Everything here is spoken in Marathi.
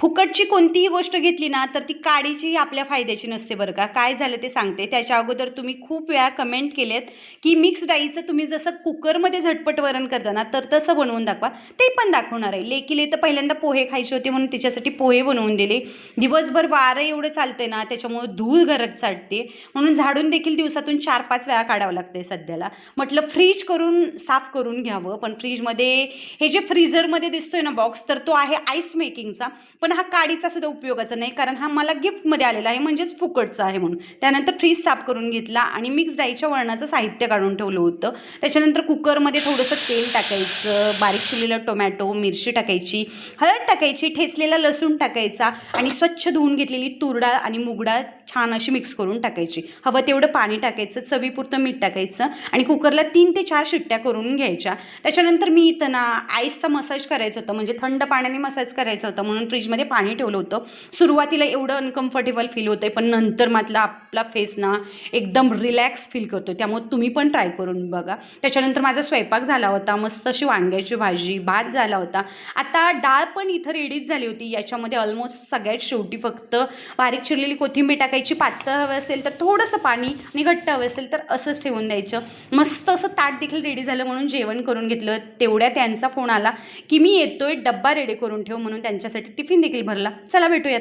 फुकटची कोणतीही गोष्ट घेतली ना तर ती काडीची आपल्या फायद्याची नसते बरं का. काय झालं ते सांगते. त्याच्या अगोदर तुम्ही खूप वेळा कमेंट केलेत की मिक्स डाळीचं तुम्ही जसं कुकरमध्ये झटपट वरण करता ना तर तसं बनवून दाखवा. ते पण दाखवणार आहे. लेकीले तर पहिल्यांदा पोहे खायचे होते म्हणून तिच्यासाठी पोहे बनवून दिले. दिवसभर वारं एवढं चालतंय ना त्याच्यामुळे धूळ घरात चाटते म्हणून झाडून देखील दिवसातून 4-5 वेळा काढावं लागते सध्याला. म्हटलं फ्रीज करून साफ करून घ्यावं, पण फ्रीजमध्ये हे जे फ्रीझरमध्ये दिसतोय ना बॉक्स तर तो आहे आईस मेकिंगचा, पण हा काडीचा सुद्धा उपयोगाचा नाही कारण हा मला गिफ्टमध्ये आलेला आहे म्हणजेच फुकटचा आहे म्हणून. त्यानंतर फ्रीज साफ करून घेतला आणि मिक्स डाळीच्या वरणाचं साहित्य काढून ठेवलं होतं. त्याच्यानंतर कुकरमध्ये थोडंसं तेल टाकायचं, बारीक चिरलेला टोमॅटो, मिरची टाकायची, हळद टाकायची, ठेचलेला लसूण टाकायचा आणि स्वच्छ धुवून घेतलेली तूर डाळ आणि मूग डाळ छान अशी मिक्स करून टाकायची. हवं तेवढं पाणी टाकायचं, चवीपुरतं मीठ टाकायचं आणि कुकरला 3 ते 4 शिट्ट्या करून घ्यायच्या. त्याच्यानंतर मी इथं ना आईसचा मसाज करायचं होतं म्हणजे थंड पाण्याने मसाज करायचं होतं म्हणून फ्रीजमध्ये पाणी ठेवलं होतं. सुरुवातीला एवढं अनकम्फर्टेबल फील होतंय पण नंतर मात्र आपला फेस ना एकदम रिलॅक्स फील करतो. त्यामुळे तुम्ही पण ट्राय करून बघा. त्याच्यानंतर माझा स्वयंपाक झाला होता. मस्त अशी वांग्याची भाजी, भात झाला होता. आता डाळ पण इथं रेडीच झाली होती. याच्यामध्ये ऑलमोस्ट सगळ्यात शेवटी फक्त बारीक चिरलेली कोथिंबीर टाकायची. पातळ हवं असेल तर थोडंसं पाणी आणि घट्ट हवं असेल तर असंच ठेवून द्यायचं. मस्त असं ताट देखील रेडी झालं म्हणून जेवण करून घेतलं. तेवढ्या त्यांचा फोन आला की मी येतोय, डब्बा रेडी करून ठेव म्हणून त्यांच्यासाठी टिफिन देखील भरला. चला भेटूया.